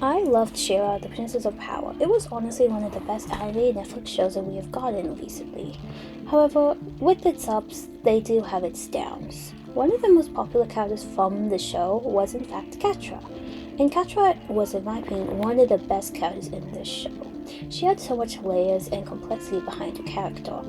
I loved Shira, the Princess of Power. It was honestly one of the best animated Netflix shows that we have gotten recently. However, with its ups, they do have its downs. One of the most popular characters from the show was in fact Catra. And Catra was, in my opinion, one of the best characters in this show. She had so much layers and complexity behind her character,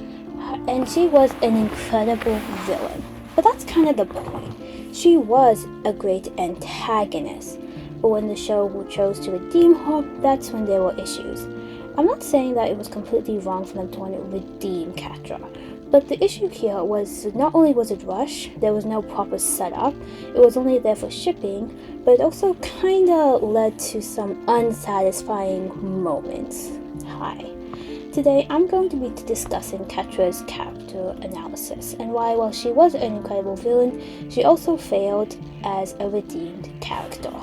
and she was an incredible villain. But that's kind of the point. She was a great antagonist, but when the show chose to redeem her, that's when there were issues. I'm not saying that it was completely wrong for them to want to redeem Catra, but the issue here was not only was it rushed, there was no proper setup, it was only there for shipping, but it also kinda led to some unsatisfying moments. Hi. Today I'm going to be discussing Catra's character analysis and why, while she was an incredible villain, she also failed as a redeemed character.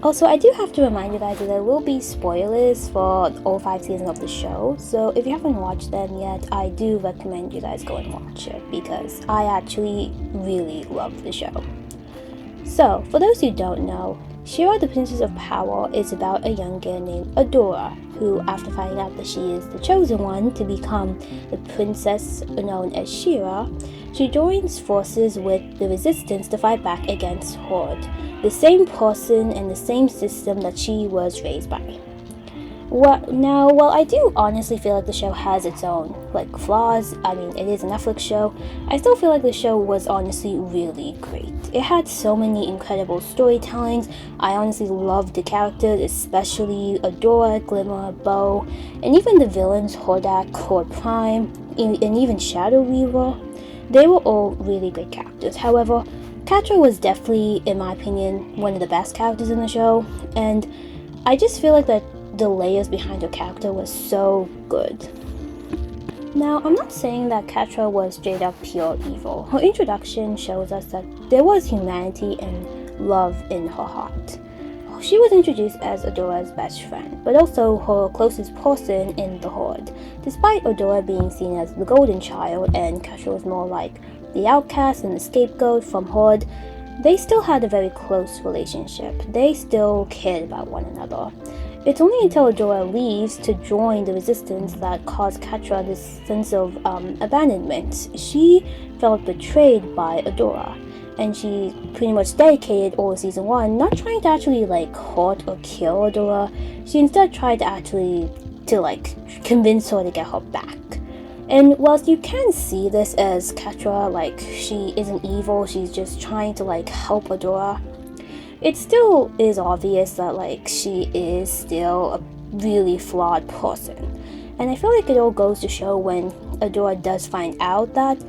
Also, I do have to remind you guys that there will be spoilers for all 5 seasons of the show, so if you haven't watched them yet, I do recommend you guys go and watch it because I actually really love the show. So, for those who don't know, Shira the Princess of Power is about a young girl named Adora, who, after finding out that she is the chosen one to become the princess known as Shira, she joins forces with the resistance to fight back against Horde, the same person and the same system that she was raised by. While I do honestly feel like the show has its own flaws, I mean it is a Netflix show, I still feel like the show was honestly really great. It had so many incredible storytellings. I honestly loved the characters, especially Adora, Glimmer, Bow, and even the villains Hordak, Horde Prime, and even Shadow Weaver. They were all really great characters. However, Catra was definitely, in my opinion, one of the best characters in the show, and I just feel like that the layers behind her character was so good. Now, I'm not saying that Catra was straight up pure evil. Her introduction shows us that there was humanity and love in her heart. She was introduced as Adora's best friend, but also her closest person in the Horde. Despite Adora being seen as the golden child and Catra was more like the outcast and the scapegoat from Horde, they still had a very close relationship. They still cared about one another. It's only until Adora leaves to join the resistance that caused Catra this sense of abandonment. She felt betrayed by Adora, and she pretty much dedicated all of season 1 not trying to actually hurt or kill Adora. She instead tried to actually convince her to get her back. And whilst you can see this as Catra, she isn't evil, she's just trying to help Adora, it still is obvious that she is still a really flawed person. And I feel like it all goes to show when Adora does find out that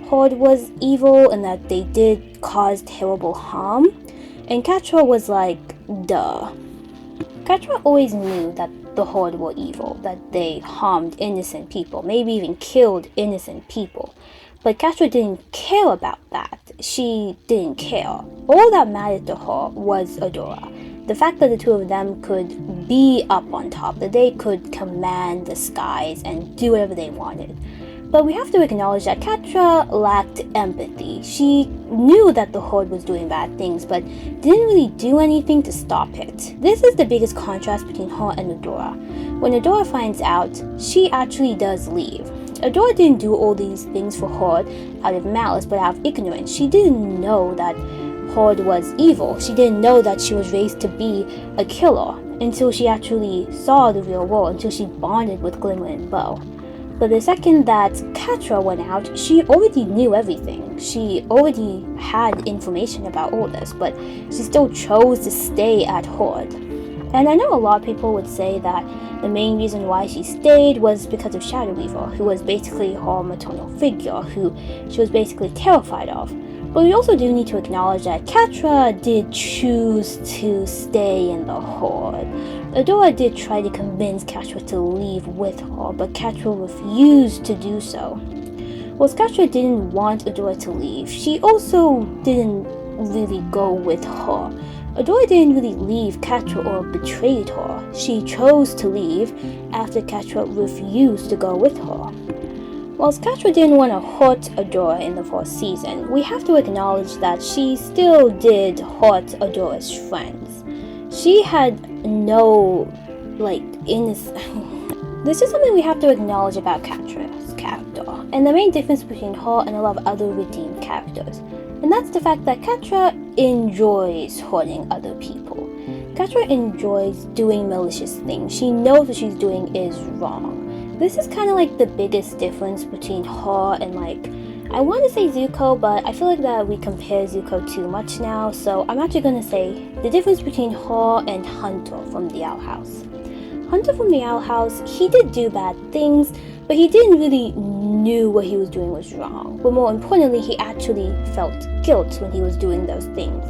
Horde was evil and that they did cause terrible harm, and Catra was like, duh. Catra always knew that the Horde were evil, that they harmed innocent people, maybe even killed innocent people. But Catra didn't care about that. She didn't care. All that mattered to her was Adora. The fact that the two of them could be up on top, that they could command the skies and do whatever they wanted. But we have to acknowledge that Catra lacked empathy. She knew that the Horde was doing bad things, but didn't really do anything to stop it. This is the biggest contrast between her and Adora. When Adora finds out, she actually does leave. Adora didn't do all these things for Horde out of malice, but out of ignorance. She didn't know that Horde was evil. She didn't know that she was raised to be a killer until she actually saw the real world, until she bonded with Glimmer and Bow. But the second that Catra went out, she already knew everything. She already had information about all this, but she still chose to stay at Horde. And I know a lot of people would say that the main reason why she stayed was because of Shadow Weaver, who was basically her maternal figure, who she was basically terrified of. But we also do need to acknowledge that Catra did choose to stay in the Horde. Adora did try to convince Catra to leave with her, but Catra refused to do so. Whilst Catra didn't want Adora to leave, she also didn't really go with her. Adora didn't really leave Catra or betrayed her. She chose to leave after Catra refused to go with her. Whilst Catra didn't want to hurt Adora in the first season, we have to acknowledge that she still did hurt Adora's friends. She had no, like, This is something we have to acknowledge about Catra's character, and the main difference between her and a lot of other redeemed characters. And that's the fact that Catra enjoys hurting other people. Catra enjoys doing malicious things. She knows what she's doing is wrong. This is kind of like the biggest difference between her and, like, I want to say Zuko, but I feel like that we compare Zuko too much now, so I'm actually going to say the difference between her and Hunter from the Owl House. Hunter from the Owl House, he did do bad things, but he didn't really knew what he was doing was wrong. But more importantly, he actually felt guilt when he was doing those things.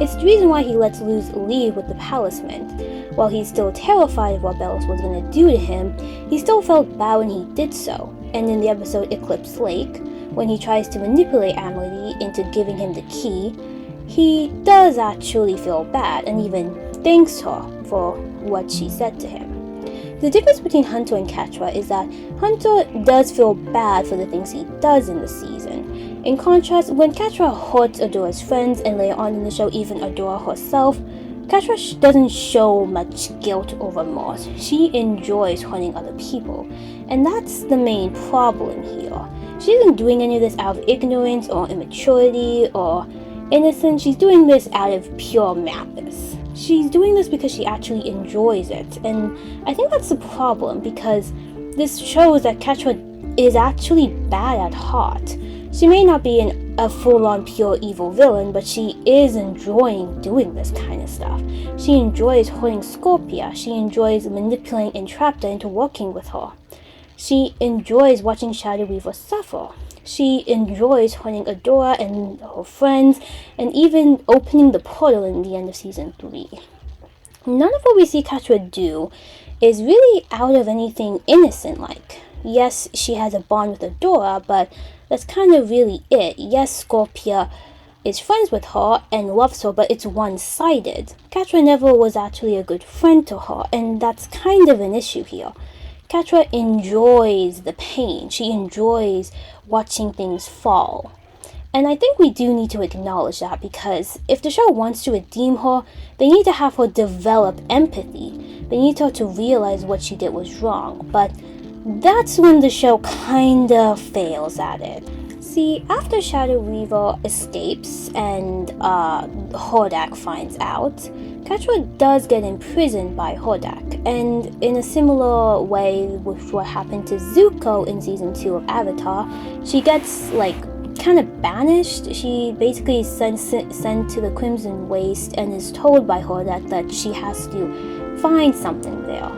It's the reason why he lets Luz leave with the Palace Mint. While he's still terrified of what Bellis was going to do to him, he still felt bad when he did so. And in the episode Eclipse Lake, when he tries to manipulate Amelie into giving him the key, he does actually feel bad and even thanks her for what she said to him. The difference between Hunter and Catra is that Hunter does feel bad for the things he does in the season. In contrast, when Catra hurts Adora's friends and later on in the show even Adora herself, Catra doesn't show much guilt or remorse. She enjoys hurting other people, and that's the main problem here. She isn't doing any of this out of ignorance or immaturity or innocence. She's doing this out of pure madness. She's doing this because she actually enjoys it, and I think that's the problem, because this shows that Catra is actually bad at heart. She may not be a full-on pure evil villain, but she is enjoying doing this kind of stuff. She enjoys hurting Scorpia. She enjoys manipulating and trapped her into working with her. She enjoys watching Shadow Weaver suffer. She enjoys hurting Adora and her friends, and even opening the portal in the end of season 3. None of what we see Catra do is really out of anything innocent-like. Yes, she has a bond with Adora, but that's kind of really it. Yes, Scorpia is friends with her and loves her, but it's one-sided. Catra never was actually a good friend to her, and that's kind of an issue here. Catra enjoys the pain. She enjoys watching things fall. And I think we do need to acknowledge that, because if the show wants to redeem her, they need to have her develop empathy. They need her to realize what she did was wrong. But that's when the show kinda fails at it. See, after Shadow Weaver escapes and Hordak finds out, Catra does get imprisoned by Hordak, and in a similar way with what happened to Zuko in season 2 of Avatar, she gets kind of banished. She basically is sent to the Crimson Waste and is told by Hordak that she has to find something there.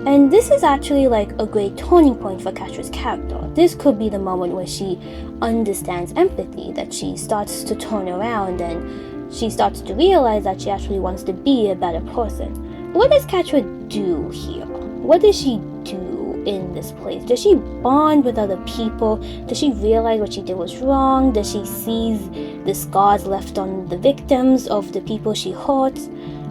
And this is actually a great turning point for Catra's character. This could be the moment where she understands empathy, that she starts to turn around and she starts to realize that she actually wants to be a better person. What does Catra do here? What does she do in this place? Does she bond with other people? Does she realize what she did was wrong? Does she see the scars left on the victims of the people she hurt?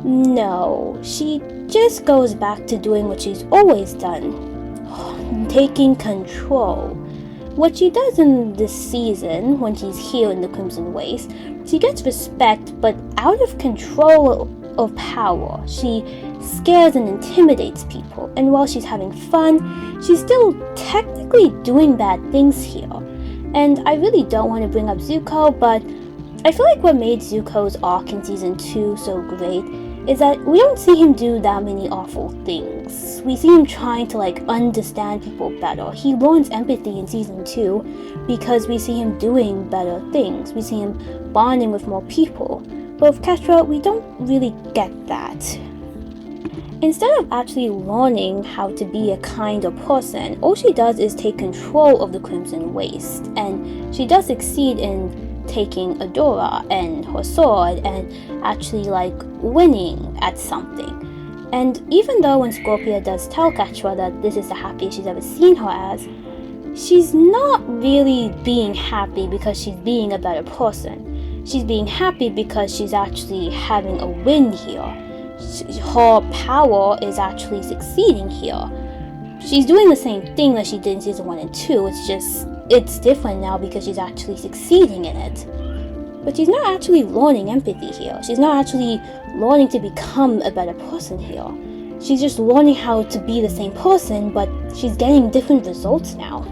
No, she just goes back to doing what she's always done, taking control. What she does in this season, when she's here in the Crimson Waste, she gets respect, but out of control of power. She scares and intimidates people, and while she's having fun, she's still technically doing bad things here. And I really don't want to bring up Zuko, but I feel like what made Zuko's arc in season 2 so great is that we don't see him do that many awful things. We see him trying to understand people better. He learns empathy in season 2 because we see him doing better things. We see him bonding with more people. But with Catra, we don't really get that. Instead of actually learning how to be a kinder person, all she does is take control of the Crimson Waste, and she does succeed in taking Adora and her sword and actually winning at something. And even though when Scorpia does tell Catra that this is the happiest she's ever seen her as, she's not really being happy because she's being a better person. She's being happy because she's actually having a win here. Her power is actually succeeding here. She's doing the same thing that she did in season 1 and 2, it's different now because she's actually succeeding in it. But she's not actually learning empathy here. She's not actually learning to become a better person here. She's just learning how to be the same person, but she's getting different results now.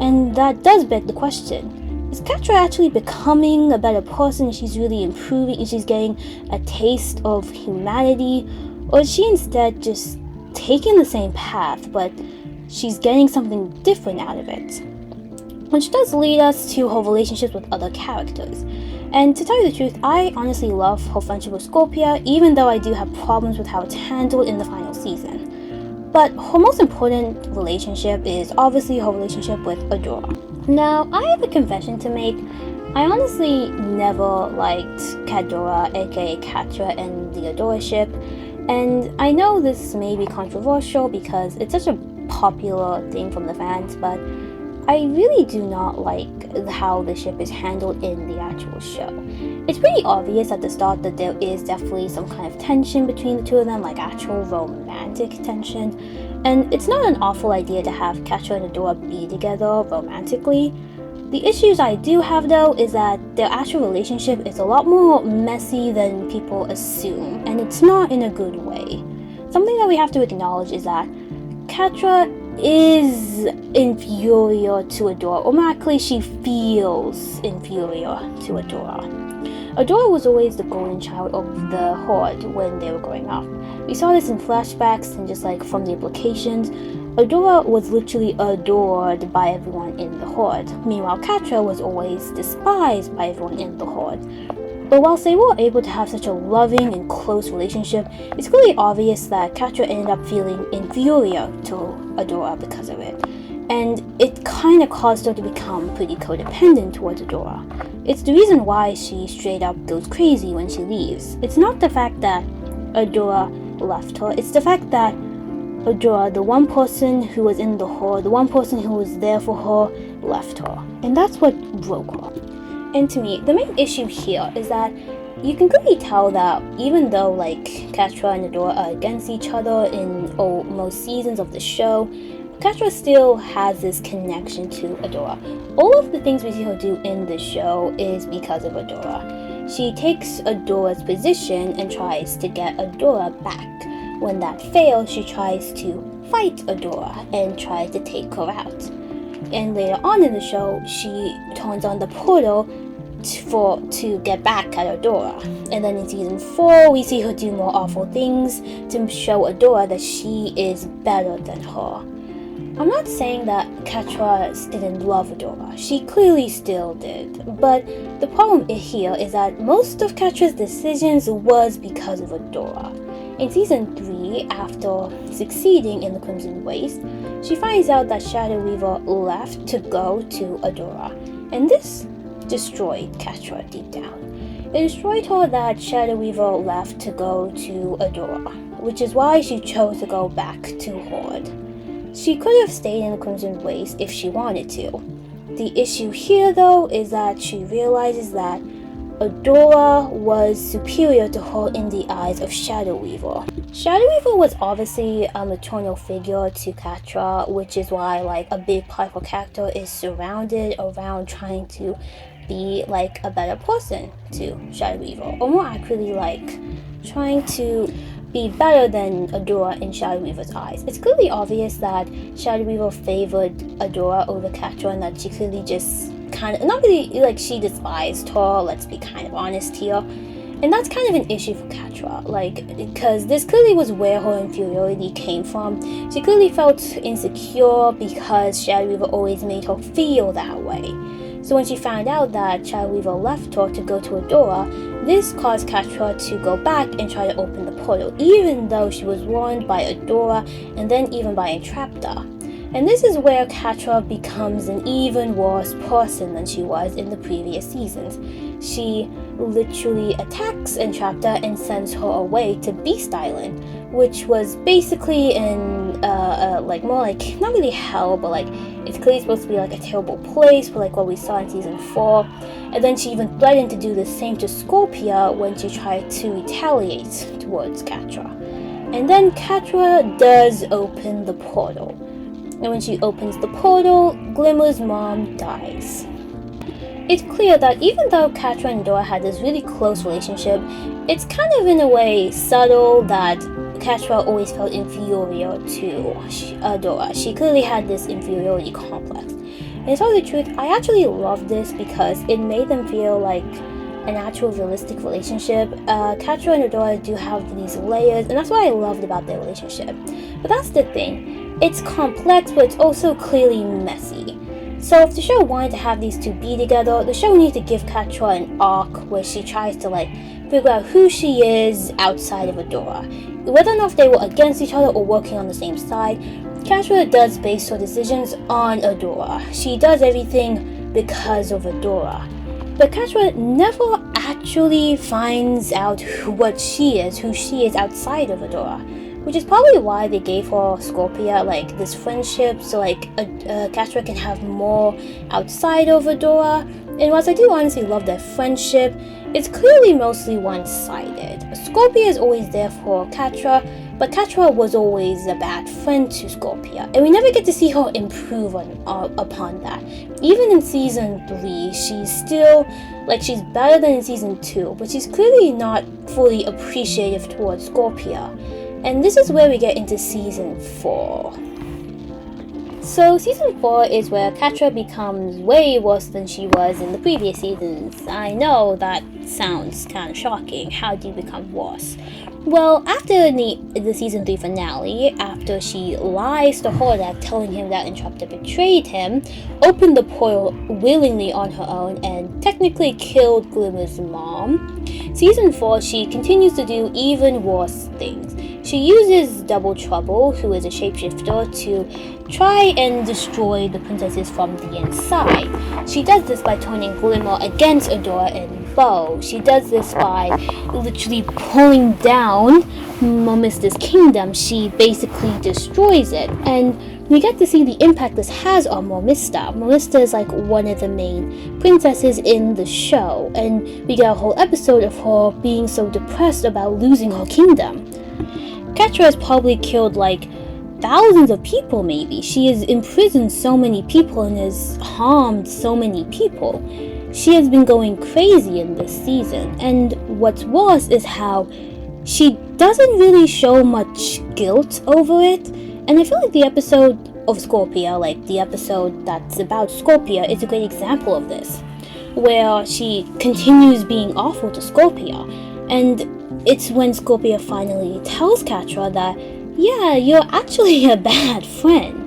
And that does beg the question, is Catra actually becoming a better person? She's really improving and she's getting a taste of humanity? Or is she instead just taking the same path, but she's getting something different out of it? Which does lead us to her relationships with other characters. And to tell you the truth, I honestly love her friendship with Scorpia, even though I do have problems with how it's handled in the final season. But her most important relationship is obviously her relationship with Adora. Now, I have a confession to make. I honestly never liked Cadora, aka Catra, and the Adora ship. And I know this may be controversial because it's such a popular thing from the fans, but I really do not like how the ship is handled in the actual show. It's pretty obvious at the start that there is definitely some kind of tension between the two of them, like actual romantic tension. And it's not an awful idea to have Catra and Adora be together romantically. The issues I do have though is that their actual relationship is a lot more messy than people assume, and it's not in a good way. Something that we have to acknowledge is that Catra is inferior to Adora, or more accurately, she feels inferior to Adora. Adora was always the golden child of the Horde when they were growing up. We saw this in flashbacks and just like from the implications. Adora was literally adored by everyone in the Horde. Meanwhile, Catra was always despised by everyone in the Horde. But whilst they were able to have such a loving and close relationship, it's clearly obvious that Catra ended up feeling inferior to Adora because of it. And it kind of caused her to become pretty codependent towards Adora. It's the reason why she straight up goes crazy when she leaves. It's not the fact that Adora left her, it's the fact that Adora, the one person who was in the Horde, the one person who was there for her, left her. And that's what broke her. And to me, the main issue here is that you can clearly tell that even though like Catra and Adora are against each other in most seasons of the show, Catra still has this connection to Adora. All of the things we see her do in the show is because of Adora. She takes Adora's position and tries to get Adora back. When that fails, she tries to fight Adora and tries to take her out. And later on in the show, she turns on the portal to get back at Adora. And then in season 4, we see her do more awful things to show Adora that she is better than her. I'm not saying that Catra didn't love Adora. She clearly still did. But the problem here is that most of Catra's decisions was because of Adora. In season 3, after succeeding in the Crimson Waste, she finds out that Shadow Weaver left to go to Adora. And this destroyed Catra deep down. It destroyed her that Shadow Weaver left to go to Adora, which is why she chose to go back to Horde. She could have stayed in the Crimson Waste if she wanted to. The issue here though is that she realizes that Adora was superior to her in the eyes of Shadow Weaver. Shadow Weaver was obviously a maternal figure to Catra, which is why like a big part of her character is surrounded around trying to be like a better person to Shadow Weaver, or more accurately like trying to be better than Adora in Shadow Weaver's eyes. It's clearly obvious that Shadow Weaver favored Adora over Catra and that she clearly just kind of, not really like she despised her, let's be kind of honest here. And that's kind of an issue for Catra, like, because this clearly was where her inferiority came from. She clearly felt insecure because Shadow Weaver always made her feel that way. So when she found out that Shadow Weaver left her to go to Adora, this caused Catra to go back and try to open the portal, even though she was warned by Adora and then even by Entrapta. And this is where Catra becomes an even worse person than she was in the previous seasons. She literally attacks Entrapta and sends her away to Beast Island, which was basically in like more like not really hell, but like it's clearly supposed to be like a terrible place, but like what we saw in season 4. And then she even threatened to do the same to Scorpia when she tried to retaliate towards Catra. And then Catra does open the portal. And when she opens the portal, Glimmer's mom dies. It's clear that even though Catra and Adora had this really close relationship, it's kind of in a way subtle that Catra always felt inferior to Adora. She clearly had this inferiority complex. And to tell you the truth, I actually love this because it made them feel like an actual realistic relationship. Catra and Adora do have these layers, and that's what I loved about their relationship. But that's the thing. It's complex, but it's also clearly messy. So if the show wanted to have these two be together, the show needed to give Catra an arc where she tries to figure out who she is outside of Adora. Whether or not they were against each other or working on the same side, Catra does base her decisions on Adora. She does everything because of Adora. But Catra never actually finds out who she is outside of Adora. Which is probably why they gave her Scorpia, this friendship, so, Catra can have more outside of Adora. And whilst I do honestly love their friendship, it's clearly mostly one-sided. Scorpia is always there for Catra, but Catra was always a bad friend to Scorpia, and we never get to see her improve upon that. Even in Season 3, she's still, she's better than in Season 2, but she's clearly not fully appreciative towards Scorpia. And this is where we get into Season 4. So Season 4 is where Catra becomes way worse than she was in the previous seasons. I know that sounds kind of shocking. How do you become worse? Well, after the Season 3 finale, after she lies to Hordak telling him that Entrapta betrayed him, opened the portal willingly on her own, and technically killed Glimmer's mom, Season 4 she continues to do even worse things. She uses Double Trouble, who is a shapeshifter, to try and destroy the princesses from the inside. She does this by turning Glimmer against Adora and Bo. She does this by literally pulling down Momista's kingdom. She basically destroys it, and we get to see the impact this has on Momista. Momista is one of the main princesses in the show, and we get a whole episode of her being so depressed about losing her kingdom. Catra has probably killed thousands of people maybe. She has imprisoned so many people and has harmed so many people. She has been going crazy in this season, and what's worse is how she doesn't really show much guilt over it. And I feel like the episode of Scorpia, the episode that's about Scorpia, is a great example of this, where she continues being awful to Scorpia, and it's when Scorpia finally tells Catra that, yeah, you're actually a bad friend.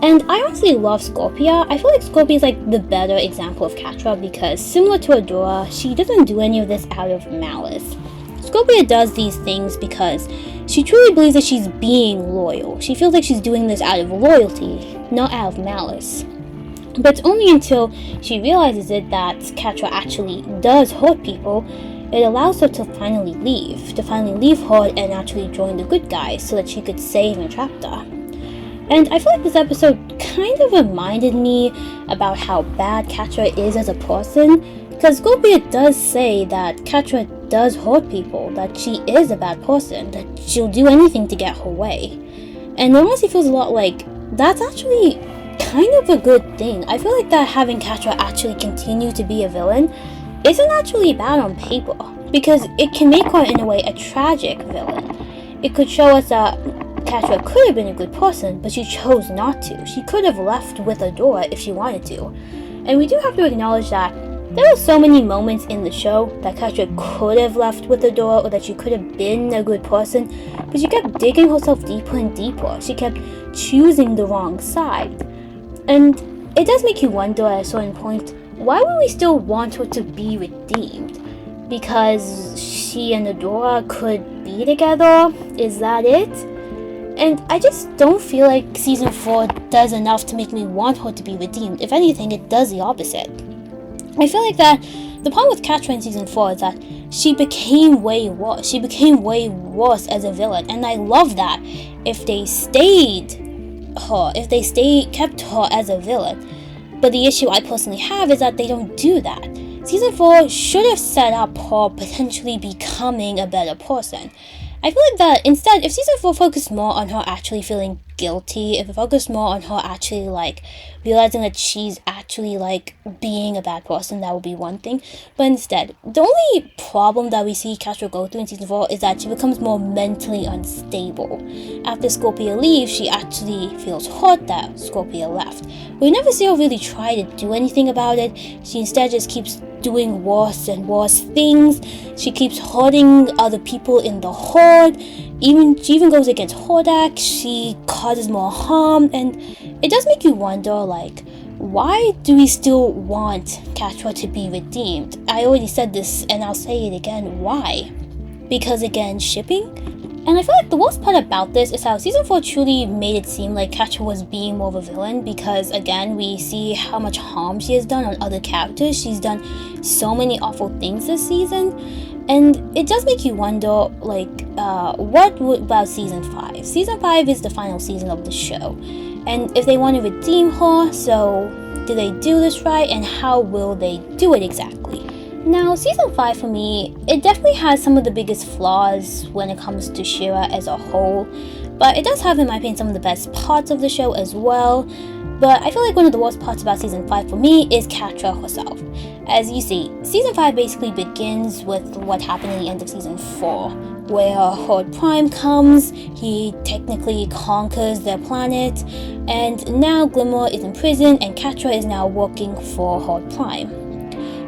And I honestly love Scorpia. I feel like Scorpia is the better example of Catra because, similar to Adora, she doesn't do any of this out of malice. Scorpia does these things because she truly believes that she's being loyal. She feels like she's doing this out of loyalty, not out of malice. But it's only until she realizes that Catra actually does hurt people, it allows her to finally leave her and actually join the good guys so that she could save Entrapta. And I feel like this episode kind of reminded me about how bad Catra is as a person, because Scorpia does say that Catra does hurt people, that she is a bad person, that she'll do anything to get her way. And it honestly feels a lot like that's actually kind of a good thing. I feel like that having Catra actually continue to be a villain isn't actually bad on paper, because it can make her in a way a tragic villain. It could show us that Catra could have been a good person, but she chose not to. She could have left with Adora if she wanted to. And we do have to acknowledge that there are so many moments in the show that Catra could have left with Adora, or that she could have been a good person, but she kept digging herself deeper and deeper. She kept choosing the wrong side. And it does make you wonder at a certain point, why would we still want her to be redeemed? Because she and Adora could be together? Is that it? And I just don't feel like Season 4 does enough to make me want her to be redeemed. If anything, it does the opposite. I feel like that the problem with Catra in Season 4 is that she became way worse. She became way worse as a villain, and I love that if they kept her as a villain. But the issue I personally have is that they don't do that. Season 4 should have set up her potentially becoming a better person. I feel like that instead, if Season 4 focused more on her actually feeling guilty, if we focus more on her actually like realizing that she's actually like being a bad person, that would be one thing. But instead, the only problem that we see Catra go through in season 4 is that she becomes more mentally unstable. After Scorpia leaves, she actually feels hurt that Scorpia left. We never see her really try to do anything about it. She instead just keeps doing worse and worse things. She keeps hurting other people in the horde. She even goes against Hordak. She causes more harm, and it does make you wonder, like, why do we still want Catra to be redeemed? I already said this, and I'll say it again. Why? Because again, shipping? And I feel like the worst part about this is how season 4 truly made it seem like Catra was being more of a villain, because again, we see how much harm she has done on other characters. She's done so many awful things this season, and it does make you wonder, like, what about season 5? Season 5 is the final season of the show, and if they want to redeem her, so do they do this right, and how will they do it exactly? Now, season 5 for me, it definitely has some of the biggest flaws when it comes to She-Ra as a whole, but it does have, in my opinion, some of the best parts of the show as well. But I feel like one of the worst parts about season 5 for me is Catra herself. As you see, season 5 basically begins with what happened in the end of season 4, where Horde Prime comes, he technically conquers their planet, and now Glimmer is in prison and Catra is now working for Horde Prime.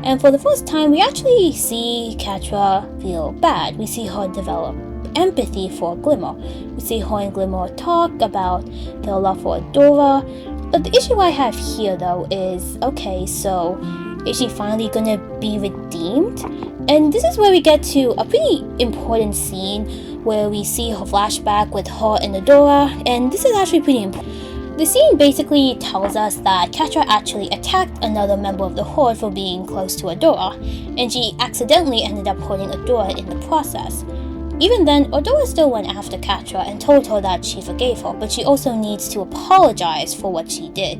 And for the first time, we actually see Catra feel bad. We see her develop empathy for Glimmer. We see her and Glimmer talk about their love for Adora. But the issue I have here, though, is, okay, so is she finally gonna be redeemed? And this is where we get to a pretty important scene where we see her flashback with her and Adora, and this is actually pretty important. The scene basically tells us that Catra actually attacked another member of the Horde for being close to Adora, and she accidentally ended up hurting Adora in the process. Even then, Adora still went after Catra and told her that she forgave her, but she also needs to apologize for what she did.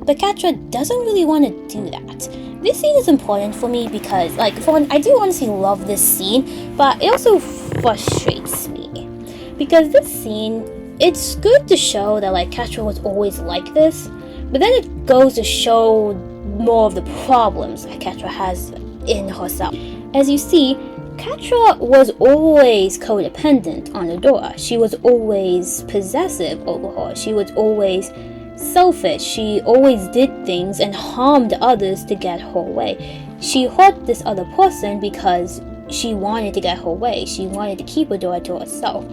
But Catra doesn't really want to do that. This scene is important for me because, like, for one, I do honestly love this scene, but it also frustrates me. Because this scene, it's good to show that, like, Catra was always like this, but then it goes to show more of the problems that Catra has in herself. As you see, Catra was always codependent on Adora. She was always possessive over her. She was always selfish. She always did things and harmed others to get her way. She hurt this other person because she wanted to get her way. She wanted to keep Adora to herself.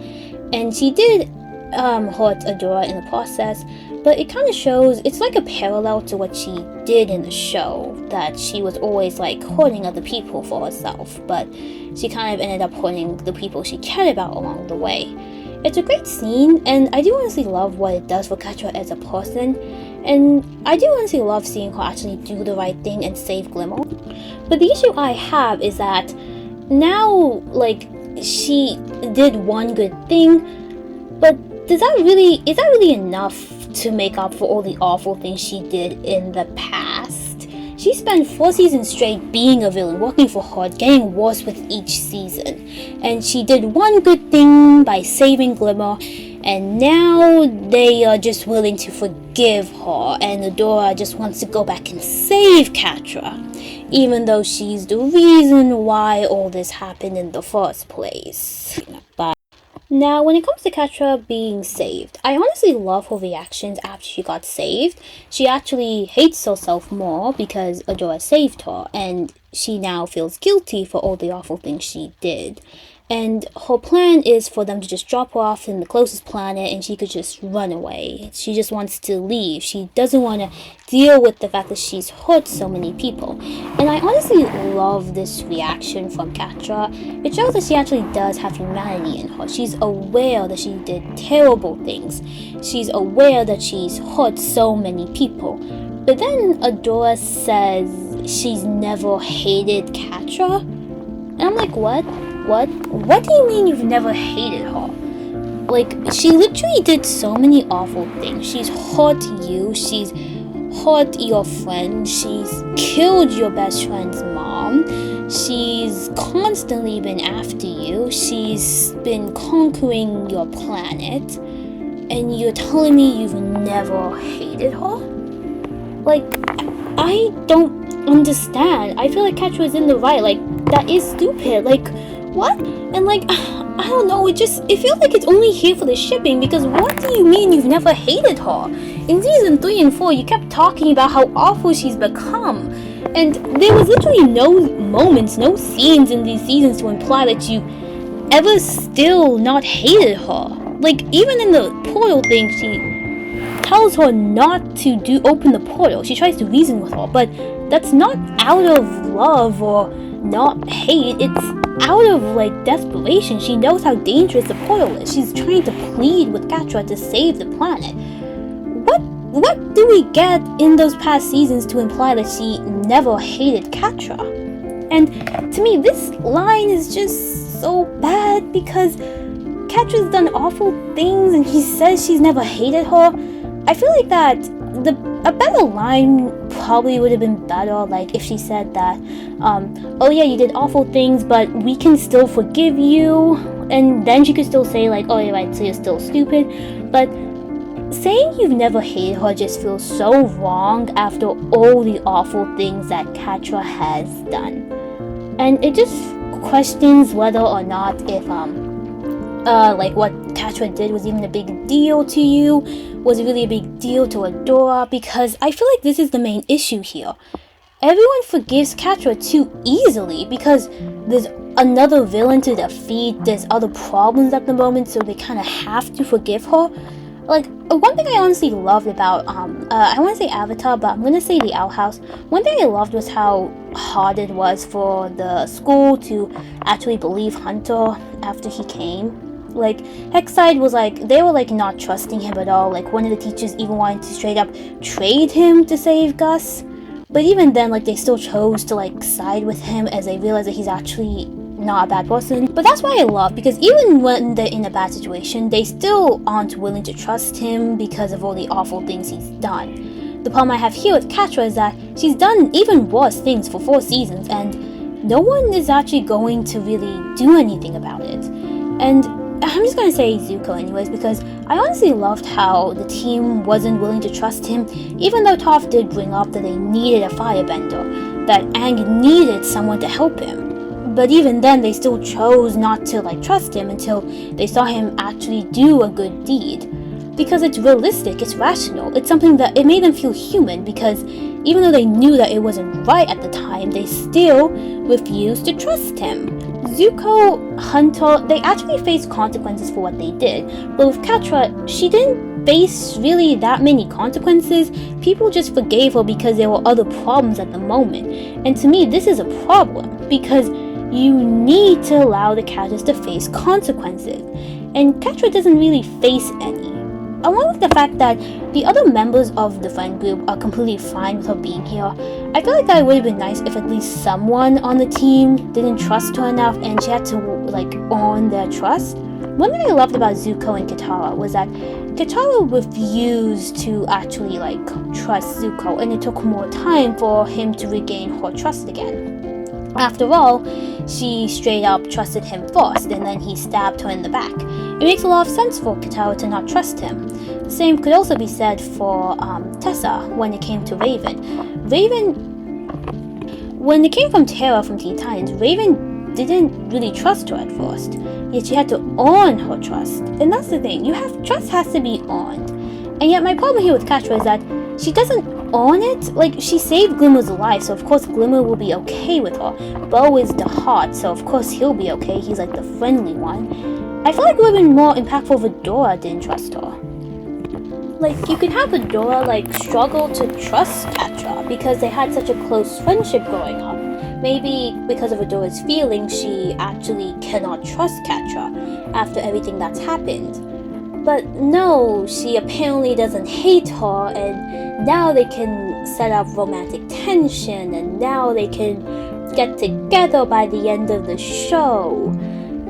And she did hurt Adora in the process, but it kind of shows, it's like a parallel to what she did in the show, that she was always like hurting other people for herself, but she kind of ended up hurting the people she cared about along the way. It's a great scene, and I do honestly love what it does for Catra as a person, and I do honestly love seeing her actually do the right thing and save Glimmer. But the issue I have is that now, like, she did one good thing, but is that really enough to make up for all the awful things she did in the past? She spent 4 seasons straight being a villain, working for Horde, getting worse with each season. And she did one good thing by saving Glimmer, and now they are just willing to forgive her, and Adora just wants to go back and save Catra, even though she's the reason why all this happened in the first place. But now, when it comes to Catra being saved, I honestly love her reactions after she got saved. She actually hates herself more because Adora saved her, and she now feels guilty for all the awful things she did. And her plan is for them to just drop her off in the closest planet and she could just run away. She just wants to leave. She doesn't want to deal with the fact that she's hurt so many people. And I honestly love this reaction from Catra. It shows that she actually does have humanity in her. She's aware that she did terrible things. She's aware that she's hurt so many people. But then Adora says she's never hated Catra. And I'm like, what? What do you mean you've never hated her? Like, she literally did so many awful things. She's hurt you, she's hurt your friend, she's killed your best friend's mom, she's constantly been after you, she's been conquering your planet. and you're telling me you've never hated her? Like, I don't understand. I feel like Catra is in the right. Like, that is stupid. Like, what? And like, I don't know, it feels like it's only here for the shipping, because what do you mean you've never hated her? In season 3 and 4, you kept talking about how awful she's become. And there was literally no moments, no scenes in these seasons to imply that you ever still not hated her. Like, even in the portal thing, she tells her not to open the portal. She tries to reason with her, but that's not out of love or not hate. It's out of like desperation. She knows how dangerous the portal is. She's trying to plead with Catra to save the planet. What do we get in those past seasons to imply that she never hated Catra? And to me, this line is just so bad, because Catra's done awful things and she says she's never hated her. I feel like that a better line probably would have been better, like if she said that, oh yeah, you did awful things, but we can still forgive you. And then she could still say like, oh yeah, right, so you're still stupid. But saying you've never hated her just feels so wrong after all the awful things that Catra has done. And it just questions whether or not if like what Catra did was even a big deal to you. Was it really a big deal to Adora? Because I feel like this is the main issue here. Everyone forgives Catra too easily because there's another villain to defeat, there's other problems at the moment, so they kind of have to forgive her. Like, one thing I honestly loved about, I want to say Avatar, but I'm going to say the Owl House. One thing I loved was how hard it was for the school to actually believe Hunter after he came. Like, Hexside was like, they were like not trusting him at all. Like, one of the teachers even wanted to straight up trade him to save Gus. But even then, like, they still chose to like side with him as they realized that he's actually not a bad person. But that's why I love, because even when they're in a bad situation, they still aren't willing to trust him because of all the awful things he's done. The problem I have here with Catra is that she's done even worse things for 4 seasons, and no one is actually going to really do anything about it. And I'm just gonna say Zuko anyways, because I honestly loved how the team wasn't willing to trust him, even though Toph did bring up that they needed a firebender, that Aang needed someone to help him. But even then, they still chose not to like trust him until they saw him actually do a good deed. Because it's realistic, it's rational, it's something that it made them feel human, because even though they knew that it wasn't right at the time, they still refused to trust him. Zuko, Hunter, they actually faced consequences for what they did, but with Catra, she didn't face really that many consequences. People just forgave her because there were other problems at the moment. And to me, this is a problem, because you need to allow the characters to face consequences, and Catra doesn't really face any. Along with the fact that the other members of the friend group are completely fine with her being here, I feel like that it would have been nice if at least someone on the team didn't trust her enough and she had to like earn their trust. One thing I loved about Zuko and Katara was that Katara refused to actually like trust Zuko, and it took more time for him to regain her trust again. After all, she straight up trusted him first, and then he stabbed her in the back. It makes a lot of sense for Katara to not trust him. The same could also be said for Tessa when it came to Raven. When it came from Terra from Teen Titans, Raven didn't really trust her at first, yet she had to earn her trust. And that's the thing, trust has to be earned. And yet my problem here with Catra is that she doesn't earn it. Like, she saved Glimmer's life, so of course Glimmer will be okay with her. Bo is the heart, so of course he'll be okay, he's like the friendly one. I feel like it would have been more impactful if Adora didn't trust her. Like, you could have Adora like struggle to trust Catra because they had such a close friendship growing up. Maybe because of Adora's feelings, she actually cannot trust Catra after everything that's happened. But no, she apparently doesn't hate her, and now they can set up romantic tension, and now they can get together by the end of the show.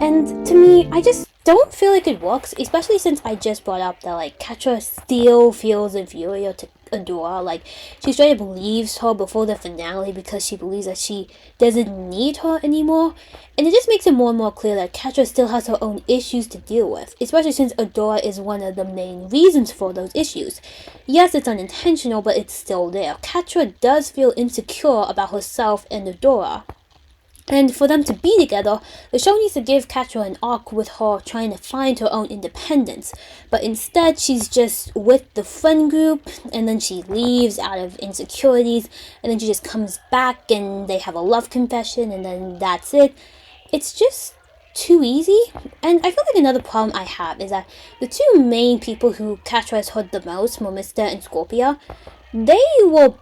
And to me, I just don't feel like it works, especially since I just brought up that like Catra still feels inferior to Adora. Like she straight up believes her before the finale because she believes that she doesn't need her anymore. And it just makes it more and more clear that Catra still has her own issues to deal with, especially since Adora is one of the main reasons for those issues. Yes, it's unintentional, but it's still there. Catra does feel insecure about herself and Adora. And for them to be together, the show needs to give Catra an arc with her trying to find her own independence. But instead, she's just with the friend group, and then she leaves out of insecurities, and then she just comes back, and they have a love confession, and then that's it. It's just too easy. And I feel like another problem I have is that the two main people who Catra has hurt the most, Momista and Scorpia, they were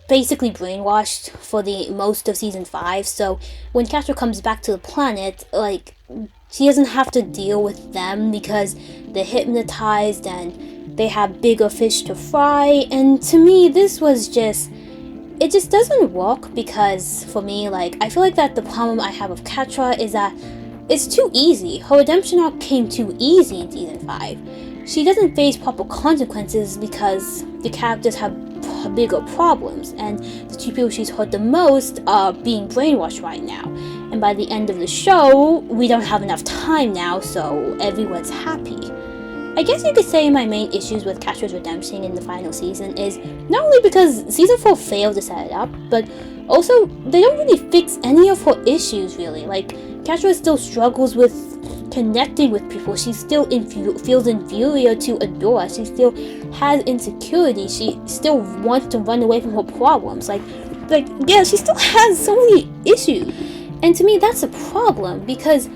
basically brainwashed for the most of season 5, so when Catra comes back to the planet, like, she doesn't have to deal with them because they're hypnotized and they have bigger fish to fry. And to me, this was just, it just doesn't work, because for me, like, I feel like that the problem I have with Catra is that it's too easy. Her redemption arc came too easy in season 5. She doesn't face proper consequences because the characters have bigger problems, and the two people she's hurt the most are being brainwashed right now. And by the end of the show, we don't have enough time now, so everyone's happy. I guess you could say my main issues with Catra's redemption in the final season is not only because season 4 failed to set it up, but also they don't really fix any of her issues really. Like, Catra still struggles with connecting with people. She still feels inferior to Adora. She still has insecurity. She still wants to run away from her problems. Like yeah, she still has so many issues. And to me, that's a problem, because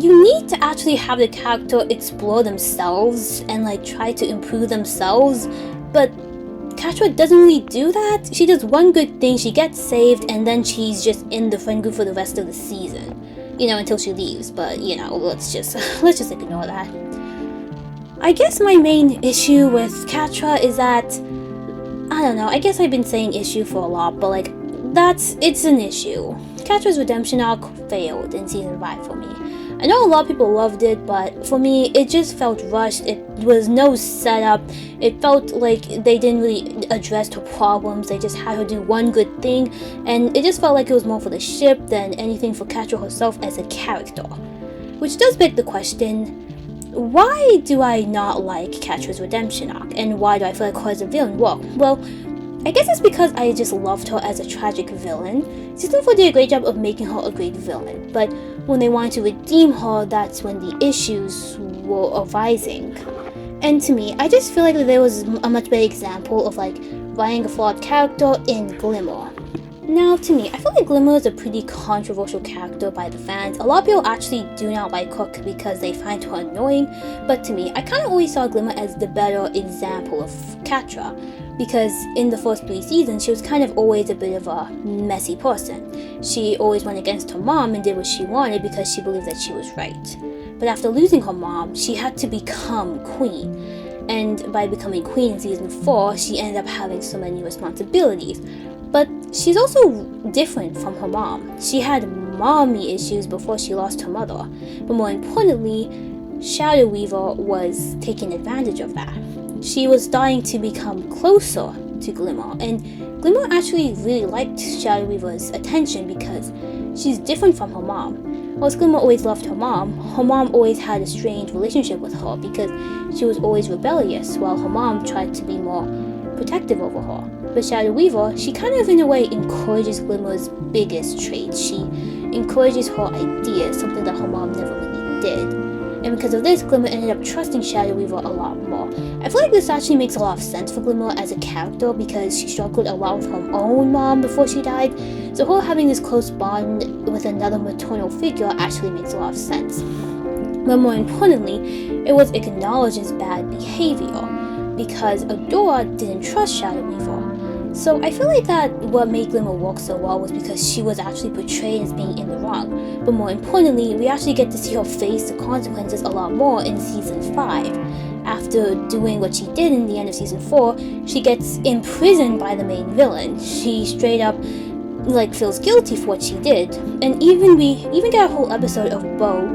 you need to actually have the character explore themselves and like try to improve themselves. But Catra doesn't really do that. She does one good thing, she gets saved, and then she's just in the friend group for the rest of the season. You know, until she leaves, but you know, let's just ignore that. I guess my main issue with Catra is that, I don't know, I guess I've been saying issue for a lot, but like, it's an issue. Catra's redemption arc failed in season 5 for me. I know a lot of people loved it, but for me, it just felt rushed. It was no setup. It felt like they didn't really address her problems. They just had her do one good thing, and it just felt like it was more for the ship than anything for Catra herself as a character. Which does beg the question, why do I not like Catra's redemption arc, and why do I feel like her as a villain? Well, I guess it's because I just loved her as a tragic villain. Season 4 did a great job of making her a great villain, but when they wanted to redeem her, that's when the issues were arising. And to me, I just feel like there was a much better example of like writing a flawed character in Glimmer. Now, to me, I feel like Glimmer is a pretty controversial character by the fans. A lot of people actually do not like her because they find her annoying, but to me, I kind of always saw Glimmer as the better example of Catra, because in the first 3 seasons, she was kind of always a bit of a messy person. She always went against her mom and did what she wanted because she believed that she was right. But after losing her mom, she had to become queen. And by becoming queen in season 4, she ended up having so many responsibilities. But she's also different from her mom. She had mommy issues before she lost her mother. But more importantly, Shadow Weaver was taking advantage of that. She was starting to become closer to Glimmer, and Glimmer actually really liked Shadow Weaver's attention because she's different from her mom. Whilst Glimmer always loved her mom always had a strange relationship with her because she was always rebellious, while her mom tried to be more protective over her. But Shadow Weaver, she kind of in a way encourages Glimmer's biggest trait. She encourages her ideas, something that her mom never really did. And because of this, Glimmer ended up trusting Shadow Weaver a lot more. I feel like this actually makes a lot of sense for Glimmer as a character because she struggled a lot with her own mom before she died. So her having this close bond with another maternal figure actually makes a lot of sense. But more importantly, it was acknowledged as bad behavior because Adora didn't trust Shadow Weaver. So I feel like that what made Glimmer work so well was because she was actually portrayed as being in the wrong. But more importantly, we actually get to see her face the consequences a lot more in season 5. After doing what she did in the end of season 4, she gets imprisoned by the main villain. She straight up feels guilty for what she did. And we even get a whole episode of Bo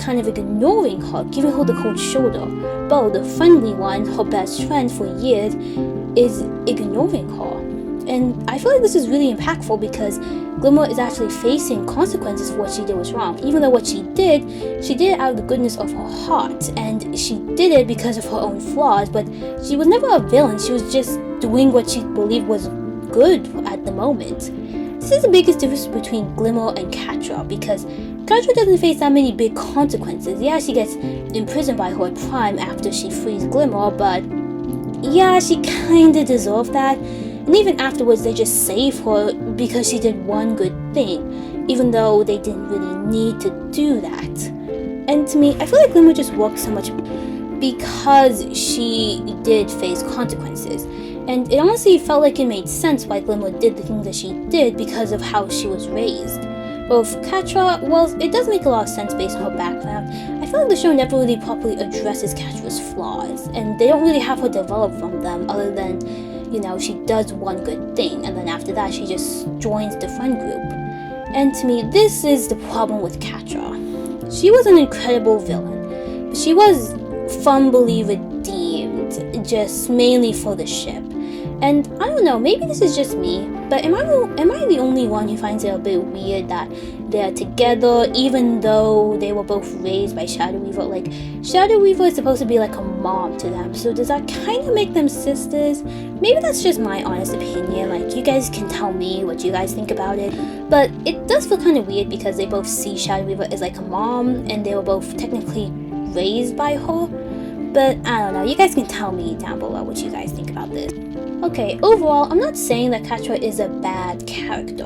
kind of ignoring her, giving her the cold shoulder. Bo, the friendly one, her best friend for years, is ignoring her. And I feel like this is really impactful because Glimmer is actually facing consequences for what she did was wrong. Even though what she did it out of the goodness of her heart, and she did it because of her own flaws, but she was never a villain. She was just doing what she believed was good at the moment. This is the biggest difference between Glimmer and Catra, because Catra doesn't face that many big consequences. Yeah, she gets imprisoned by her prime after she frees Glimmer, but yeah, she kinda deserved that. And even afterwards, they just save her because she did one good thing, even though they didn't really need to do that. And to me, I feel like Glimmer just worked so much because she did face consequences. And it honestly felt like it made sense why Glimmer did the things that she did because of how she was raised. Both Catra, well, it does make a lot of sense based on her background. I feel like the show never really properly addresses Catra's flaws, and they don't really have her develop from them other than, she does one good thing, and then after that she just joins the friend group. And to me, this is the problem with Catra. She was an incredible villain, but she was fumbly redeemed, just mainly for the ship. And I don't know, maybe this is just me, but am I the only one who finds it a bit weird that they're together even though they were both raised by Shadow Weaver? Like, Shadow Weaver is supposed to be like a mom to them, so does that kind of make them sisters? Maybe that's just my honest opinion. Like, you guys can tell me what you guys think about it, but it does feel kind of weird because they both see Shadow Weaver as like a mom, and they were both technically raised by her. But I don't know, you guys can tell me down below what you guys think about this. Okay, overall, I'm not saying that Catra is a bad character,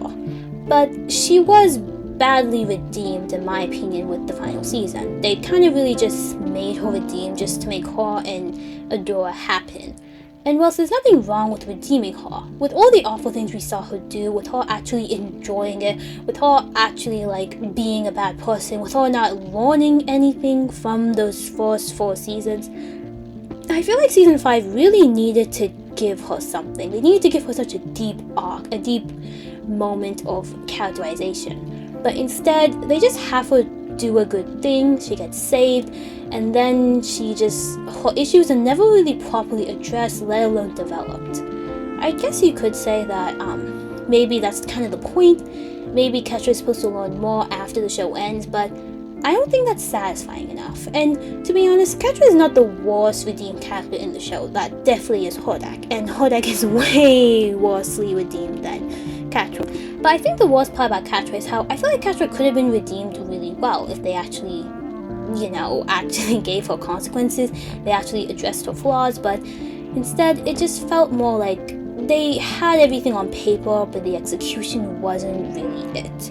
but she was badly redeemed in my opinion with the final season. They kind of really just made her redeemed just to make her and Adora happen. And whilst there's nothing wrong with redeeming her, with all the awful things we saw her do, with her actually enjoying it, with her actually like being a bad person, with her not learning anything from those first 4 seasons, I feel like season 5 really needed to give her something. They needed to give her such a deep arc, a deep moment of characterization. But instead, they just have her do a good thing, she gets saved, and then her issues are never really properly addressed, let alone developed. I guess you could say that maybe that's kind of the point. Maybe Catra is supposed to learn more after the show ends, but I don't think that's satisfying enough. And to be honest, Catra is not the worst redeemed character in the show. That definitely is Hordak, and Hordak is way worsely redeemed than Catra. But I think the worst part about Catra is how I feel like Catra could have been redeemed really well if they actually gave her consequences, they actually addressed her flaws, but instead it just felt more like they had everything on paper, but the execution wasn't really it.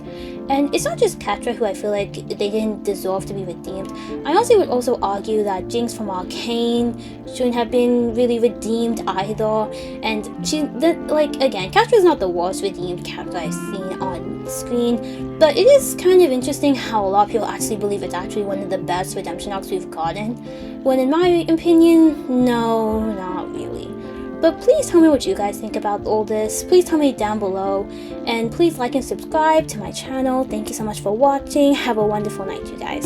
And it's not just Catra who I feel like they didn't deserve to be redeemed. I honestly would also argue that Jinx from Arcane shouldn't have been really redeemed either. And again, Catra is not the worst redeemed character I've seen on screen, but it is kind of interesting how a lot of people actually believe it's actually one of the best redemption arcs we've gotten, when in my opinion, no, not really. But please tell me what you guys think about all this. Please tell me down below. And please like and subscribe to my channel. Thank you so much for watching. Have a wonderful night, you guys.